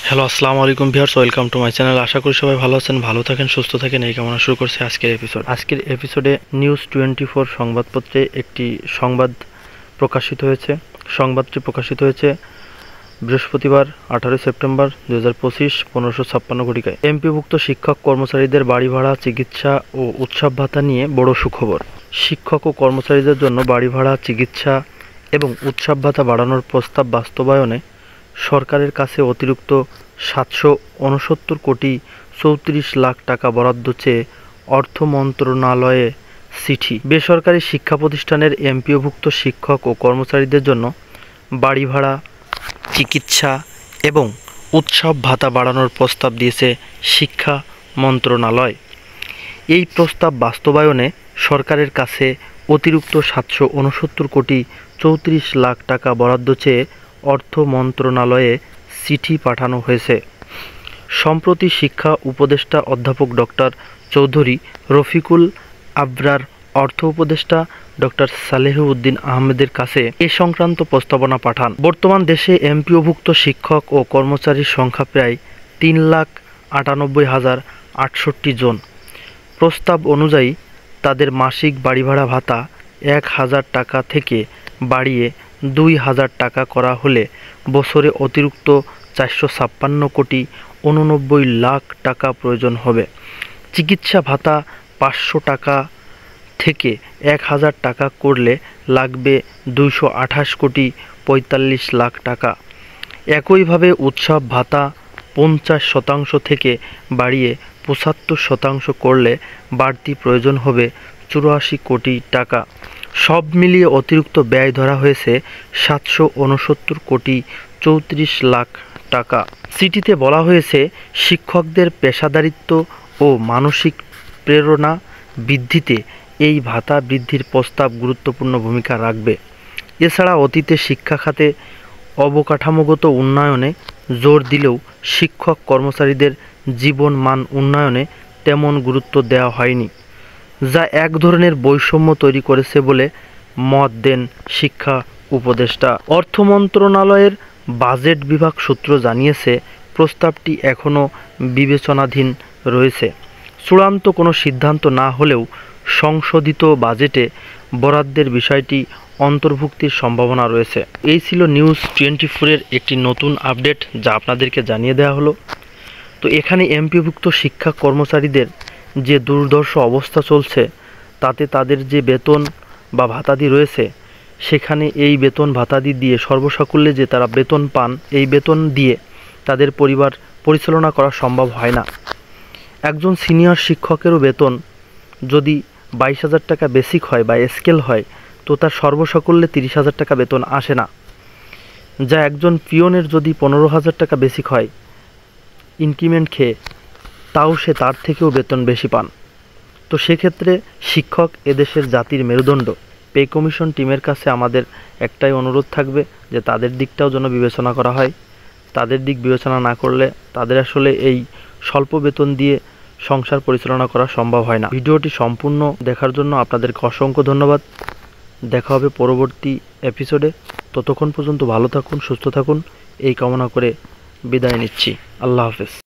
Hello, আসসালামু আলাইকুম viewers, welcome to my channel. আশা করি সবাই ভালো আছেন, ভালো থাকেন, সুস্থ থাকেন, এই কামনা শুরু করছি আজকের এপিসোডে নিউজ 24 সংবাদপত্রে একটি সংবাদটি প্রকাশিত হয়েছে বৃহস্পতিবার 18 সেপ্টেম্বর 2025 15:56 ঘটিকায়। এমপিভুক্ত শিক্ষক কর্মচারীদের বাড়ি ভাড়া, চিকিৎসা ও উৎসব ভাতা নিয়ে বড় সুখবর। শিক্ষক ও কর্মচারীদের জন্য বাড়ি ভাড়া, চিকিৎসা এবং উৎসব ভাতা বাড়ানোর প্রস্তাব বাস্তবায়নে সরকারের কাছে অতিরিক্ত 769 কোটি 34 লাখ টাকা বরাদ্দ চেয়ে অর্থ মন্ত্রণালয়ে চিঠি। বেসরকারি শিক্ষা প্রতিষ্ঠানের এমপিওভুক্ত শিক্ষক ও কর্মচারীদের জন্য বাড়ি ভাড়া, চিকিৎসা এবং উৎসব ভাতা বাড়ানোর প্রস্তাব দিয়েছে শিক্ষা মন্ত্রণালয়। এই প্রস্তাব বাস্তবায়নে সরকারের কাছে অতিরিক্ত 769 কোটি 34 লাখ টাকা বরাদ্দ চেয়ে অর্থ মন্ত্রণালয়ে চিঠি পাঠানো হয়েছে। সম্প্রতি শিক্ষা উপদেষ্টা অধ্যাপক ডক্টর চৌধুরী রফিকুল আবরার অর্থ উপদেষ্টা ডক্টর সালেহউদ্দিন আহমেদের কাছে এ সংক্রান্ত প্রস্তাবনা পাঠান। বর্তমান দেশে এমপিওভুক্ত শিক্ষক ও কর্মচারীর সংখ্যা প্রায় 3,98,068 জন। প্রস্তাব অনুযায়ী তাদের মাসিক বাড়ি ভাড়া ভাতা 1,000 টাকা থেকে বাড়িয়ে 2,000 টাকা করা হলে বছরে অতিরিক্ত 456 কোটি 89 লাখ টাকা প্রয়োজন হবে। চিকিৎসা ভাতা 500 টাকা থেকে 1,000 টাকা করলে লাগবে 228 কোটি 45 লাখ টাকা। একইভাবে উৎসব ভাতা 50% থেকে বাড়িয়ে 75% করলে বাড়তি প্রয়োজন হবে 84 কোটি টাকা। সব মিলিয়ে অতিরিক্ত ব্যয় ধরা হয়েছে 769 কোটি 34 লাখ টাকা। চিঠিতে বলা হয়েছে, শিক্ষকদের পেশাদারিত্ব ও মানসিক প্রেরণা বৃদ্ধিতে এই ভাতা বৃদ্ধির প্রস্তাব গুরুত্বপূর্ণ ভূমিকা রাখবে। এছাড়া অতীতে শিক্ষা খাতে অবকাঠামোগত উন্নয়নে জোর দিলেও শিক্ষক কর্মচারীদের জীবন মান উন্নয়নে তেমন গুরুত্ব দেওয়া হয়নি, যা এক ধরনের বৈষম্য তৈরি করেছে বলে মত দেন শিক্ষা উপদেষ্টা। অর্থ মন্ত্রণালয়ের বাজেট বিভাগ সূত্র জানিয়েছে, প্রস্তাবটি এখনও বিবেচনাধীন রয়েছে। চূড়ান্ত কোনো সিদ্ধান্ত না হলেও সংশোধিত বাজেটে বরাদ্দের বিষয়টি অন্তর্ভুক্তির সম্ভাবনা রয়েছে। এই ছিল নিউজ 24-এর একটি নতুন আপডেট, যা আপনাদেরকে জানিয়ে দেওয়া হলো। তো এখানে এমপিভুক্ত শিক্ষা কর্মচারীদের যে দুর্ধর্ষ অবস্থা চলছে, তাতে তাদের যে বেতন বা ভাতাদি রয়েছে, সেখানে এই বেতন ভাতাদি দিয়ে সর্বসাকুল্যে যে তারা বেতন পান, এই বেতন দিয়ে তাদের পরিবার পরিচালনা করা সম্ভব হয় না। একজন সিনিয়র শিক্ষকেরও বেতন যদি 22,000 টাকা বেসিক হয় বা স্কেল হয়, তো তার সর্বসাকুল্যে 30,000 টাকা বেতন আসে না। যা একজন পিয়নের যদি 15,000 টাকা বেসিক হয় ইনক্রিমেন্ট খেয়ে, তাও সে তার থেকেও বেতন বেশি পান। তো সেক্ষেত্রে শিক্ষক এদেশের জাতির মেরুদণ্ড। পে কমিশন টিমের কাছে আমাদের একটাই অনুরোধ থাকবে যে তাদের দিকটাও যেন বিবেচনা করা হয়। তাদের দিক বিবেচনা না করলে তাদের আসলে এই স্বল্প বেতন দিয়ে সংসার পরিচালনা করা সম্ভব হয় না। ভিডিওটি সম্পূর্ণ দেখার জন্য আপনাদেরকে অসংখ্য ধন্যবাদ। দেখা হবে পরবর্তী এপিসোডে। ততক্ষণ পর্যন্ত ভালো থাকুন, সুস্থ থাকুন, এই কামনা করে বিদায় নিচ্ছি। আল্লাহ হাফেজ।